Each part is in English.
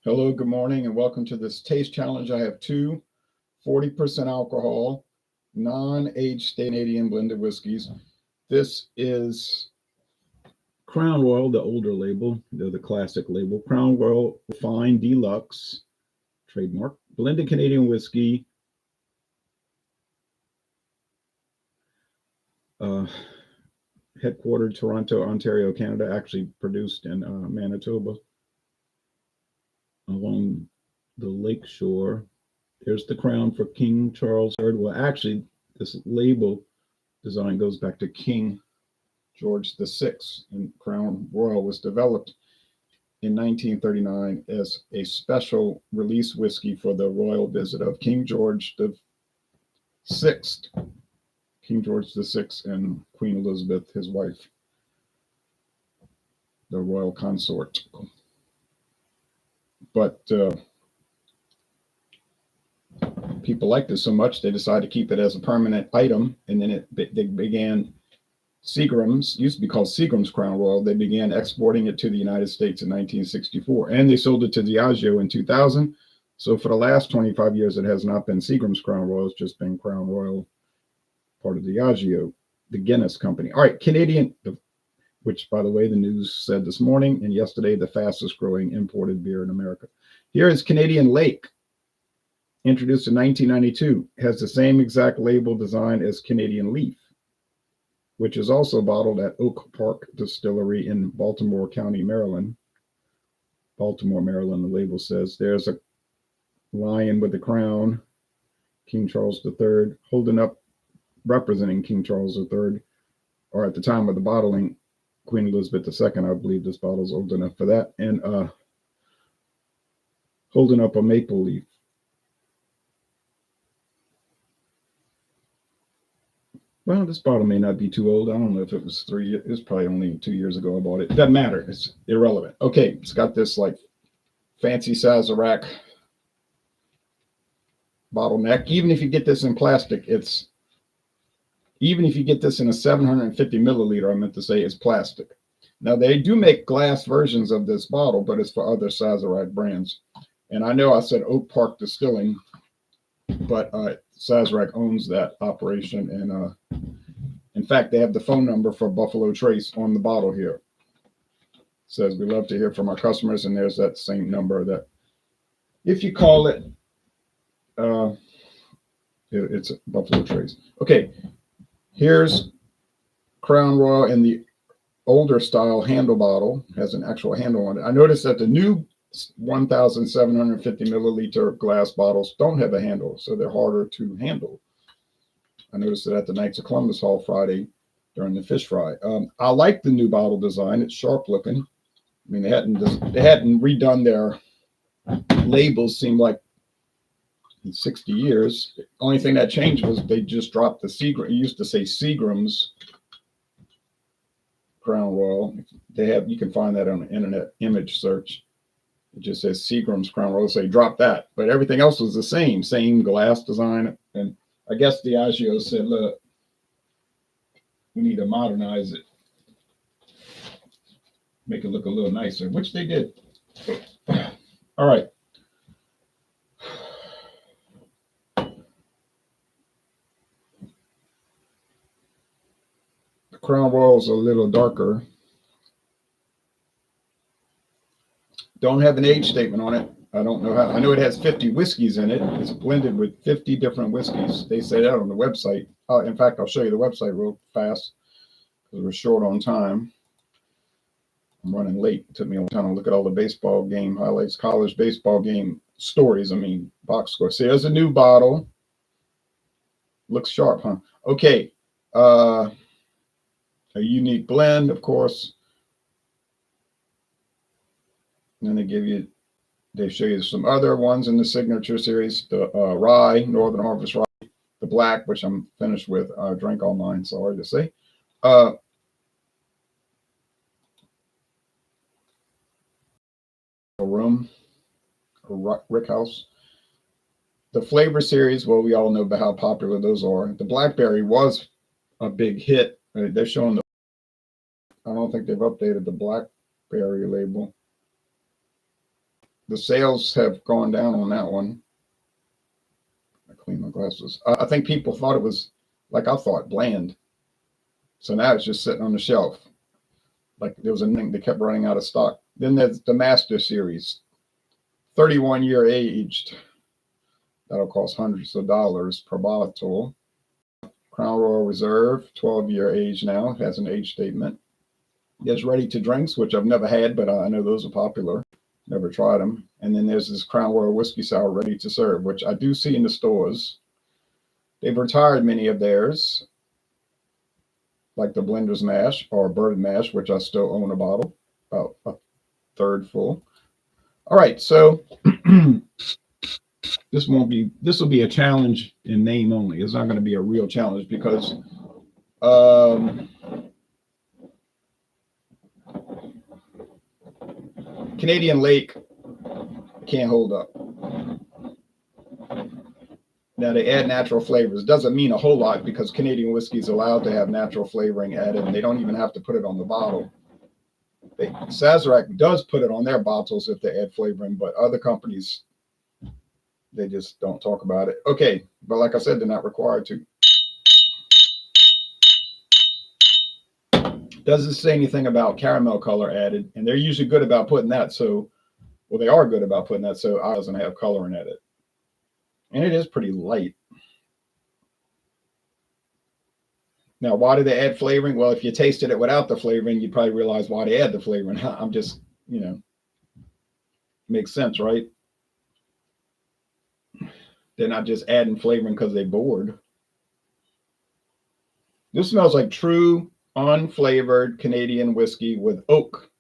Hello, good morning, and welcome to this taste challenge. I have two 40% alcohol, non-aged Canadian blended whiskeys. This is Crown Royal, the older label, the classic label. Crown Royal Fine Deluxe, trademark, blended Canadian whiskey, uh, headquartered Toronto, Ontario, Canada, actually produced in Manitoba along the lake shore. There's the crown for King Charles III. Well, actually, this label design goes back to King George VI, and Crown Royal was developed in 1939 as a special release whiskey for the royal visit of King George VI, King George VI, and Queen Elizabeth, his wife, the royal consort. But people liked it so much they decided to keep it as a permanent item, and then they began Seagram's, used to be called Seagram's Crown Royal. They began exporting it to the United States in 1964, and they sold it to Diageo in 2000. So for the last 25 years, it has not been Seagram's Crown Royal. It's just been Crown Royal, part of Diageo, the Guinness company. All right, Canadian, which, by the way, the news said this morning and yesterday, the fastest growing imported beer in America. Here is Canadian Lake, introduced in 1992, has the same exact label design as Canadian Leaf, which is also bottled at Oak Park Distillery in Baltimore County, Maryland. Baltimore, Maryland, the label says. There's a lion with a crown, King Charles III, holding up, representing King Charles III, or at the time of the bottling, Queen Elizabeth II. I believe this bottle's old enough for that, and holding up a maple leaf. Well, this bottle may not be too old. I don't know if it was 3 years. It was probably only 2 years ago I bought it. It doesn't matter. It's irrelevant. Okay, it's got this like fancy Sazerac bottleneck. Even if you get this in plastic, even if you get this in a 750 milliliter, I meant to say, it's plastic. Now, they do make glass versions of this bottle, but it's for other Sazerac brands. And I know I said Oak Park Distilling, but Sazerac owns that operation, and in fact, they have the phone number for Buffalo Trace on the bottle here. It says we love to hear from our customers, and there's that same number that if you call it, it's Buffalo Trace. Okay, here's Crown Royal in the older style handle bottle, has an actual handle on it. I noticed that the new 1,750 milliliter glass bottles don't have a handle, so they're harder to handle. I noticed it at the Knights of Columbus Hall Friday during the fish fry. I like the new bottle design. It's sharp looking. I mean, they hadn't redone their labels, seemed like, in 60 years. The only thing that changed was they just dropped the Seagram. It used to say Seagram's Crown Royal. You can find that on an internet image search. It just says Seagram's Crown Royal, so they dropped that. But everything else was the same glass design. And I guess Diageo said, look, we need to modernize it, make it look a little nicer, which they did. All right. The Crown Royal is a little darker. Don't have an age statement on it. I don't know how. I know it has 50 whiskeys in it. It's blended with 50 different whiskeys. They say that on the website. In fact, I'll show you the website real fast because we're short on time. I'm running late. It took me a long time to look at all the baseball game highlights, college baseball game stories. Box score. See, there's a new bottle. Looks sharp, huh? Okay. A unique blend, of course. And then they show you some other ones in the signature series, the rye, Northern Harvest rye, the black, which I'm finished with. I drank all mine, sorry to say. Room, Rick House. The flavor series, well, we all know about how popular those are. The blackberry was a big hit. They're showing I don't think they've updated the blackberry label. the sales have gone down on that one. I clean my glasses. I think people thought it was, like I thought, bland. So now it's just sitting on the shelf. Like there was a thing, they kept running out of stock. Then there's the Master Series, 31-year aged. That'll cost hundreds of dollars per bottle. Crown Royal Reserve, 12-year age now, has an age statement. There's ready to drinks, which I've never had, but I know those are popular. Never tried them. And then there's this Crown Royal Whiskey Sour ready to serve, which I do see in the stores. They've retired many of theirs, like the Blender's Mash or Bird Mash, which I still own a bottle, about a third full. All right, so this will be a challenge in name only. It's not going to be a real challenge because Canadian Lake can't hold up. Now they add natural flavors. Doesn't mean a whole lot because Canadian whiskey is allowed to have natural flavoring added, and they don't even have to put it on the bottle. Sazerac does put it on their bottles if they add flavoring, but other companies, they just don't talk about it. Okay, but like I said, they're not required to. Doesn't say anything about caramel color added, and they're usually good about putting that. So, well, they are good about putting that, so it doesn't have coloring added. And it is pretty light. Now, why do they add flavoring? Well, if you tasted it without the flavoring, you'd probably realize why they add the flavoring. I'm just, makes sense, right? They're not just adding flavoring because they're bored. This smells like true unflavored Canadian whiskey with oak.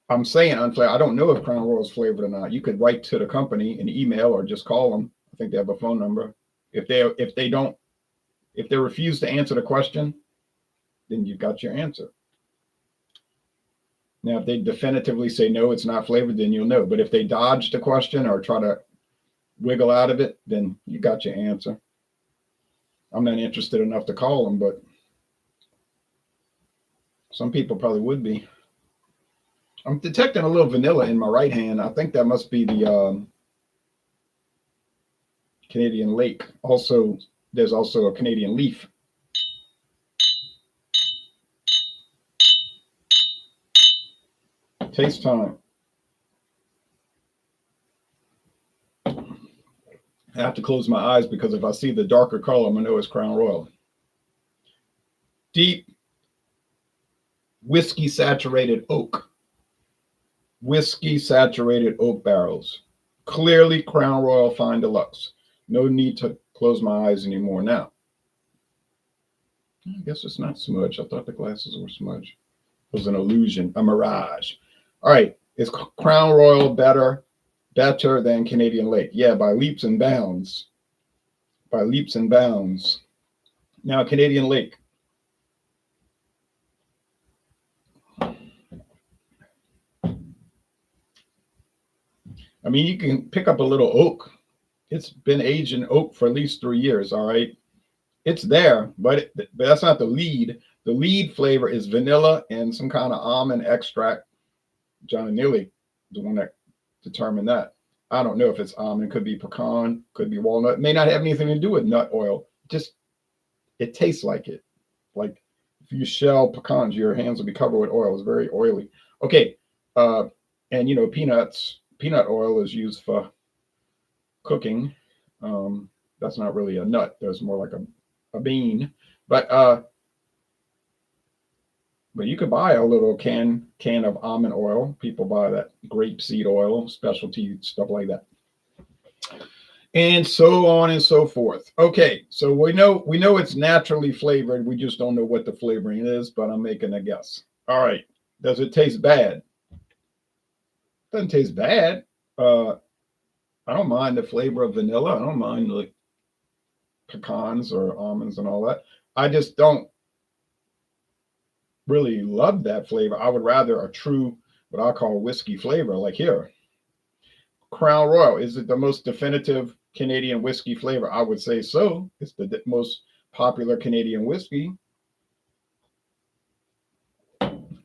I'm saying unflavored. I don't know if Crown Royal is flavored or not. You could write to the company an email or just call them. I think they have a phone number. If they refuse to answer the question, then you've got your answer. Now, if they definitively say no, it's not flavored, then you'll know. But if they dodge the question or try to wiggle out of it, then you got your answer. I'm not interested enough to call them, but some people probably would be. I'm detecting a little vanilla in my right hand. I think that must be the Canadian Lake. Also, there's also a Canadian Leaf. Taste time. I have to close my eyes because if I see the darker color, I'm going to know it's Crown Royal. Deep whiskey saturated oak. Whiskey saturated oak barrels. Clearly Crown Royal Fine Deluxe. No need to close my eyes anymore now. I guess it's not smudge. I thought the glasses were smudge. It was an illusion, a mirage. All right. Is Crown Royal better than Canadian Lake? Yeah, by leaps and bounds. By leaps and bounds. Now, Canadian Lake. I mean, you can pick up a little oak. It's been aged in oak for at least 3 years, all right? It's there, but that's not the lead. The lead flavor is vanilla and some kind of almond extract. John and Neely, the one that determined that. I don't know if it's almond, could be pecan, could be walnut. It may not have anything to do with nut oil. Just, it tastes like it. Like if you shell pecans, your hands will be covered with oil. It's very oily. Okay, and peanut oil is used for cooking. That's not really a nut. There's more like a bean. But you could buy a little can of almond oil. People buy that grapeseed oil, specialty stuff like that. And so on and so forth. Okay, so we know it's naturally flavored. We just don't know what the flavoring is, but I'm making a guess. All right. Does it taste bad? Doesn't taste bad. I don't mind the flavor of vanilla. I don't mind like pecans or almonds and all that. I just don't really love that flavor. I would rather a true, what I call whiskey flavor, like here. Crown Royal, is it the most definitive Canadian whiskey flavor? I would say so. It's the most popular Canadian whiskey.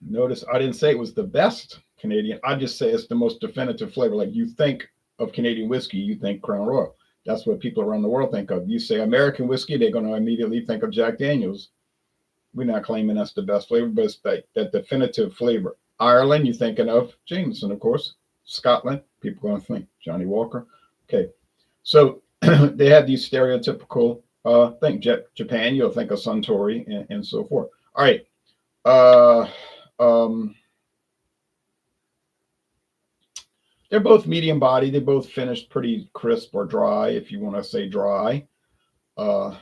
Notice I didn't say it was the best Canadian. I just say it's the most definitive flavor. Like you think of Canadian whiskey, you think Crown Royal. That's what people around the world think of. You say American whiskey, they're going to immediately think of Jack Daniels. We're not claiming that's the best flavor, but it's that definitive flavor. Ireland, you're thinking of Jameson, of course. Scotland, people are going to think Johnny Walker. Okay, so they have these stereotypical things. Japan, you'll think of Suntory and so forth. All right. Uh, um, they're both medium body. They both finished pretty crisp or dry, if you want to say dry, uh,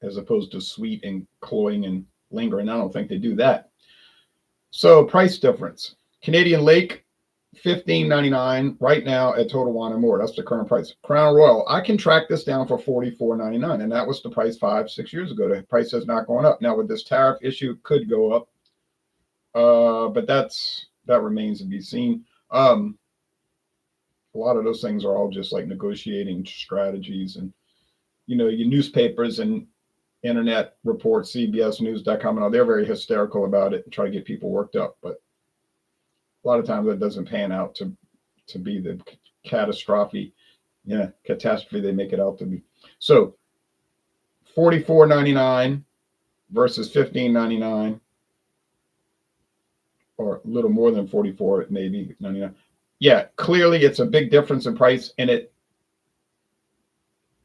as opposed to sweet and cloying and lingering. I don't think they do that. So price difference. Canadian Lake, $15.99 right now at Total Wine and More. That's the current price. Crown Royal, I can track this down for $44.99, and that was the price 5-6 years ago. The price has not gone up. Now with this tariff issue, it could go up, but that remains to be seen. A lot of those things are all just like negotiating strategies, and your newspapers and internet reports, CBSNews.com, and all, they're very hysterical about it and try to get people worked up, but a lot of times that doesn't pan out to be the catastrophe they make it out to be. So $44.99 versus $15.99, or a little more than 44, maybe 99. Yeah, clearly it's a big difference in price, and it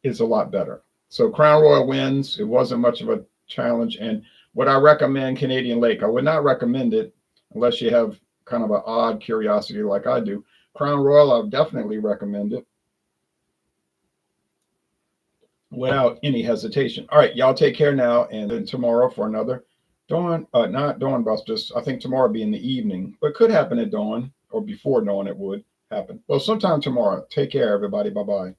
is a lot better. So Crown Royal wins. It wasn't much of a challenge. And would I recommend Canadian Lake? I would not recommend it unless you have kind of an odd curiosity like I do. Crown Royal, I would definitely recommend it without any hesitation. All right, y'all take care now, and then tomorrow for another not dawn busters. I think tomorrow will be in the evening, but it could happen at dawn or before dawn. It would happen. Well, sometime tomorrow. Take care, everybody. Bye-bye.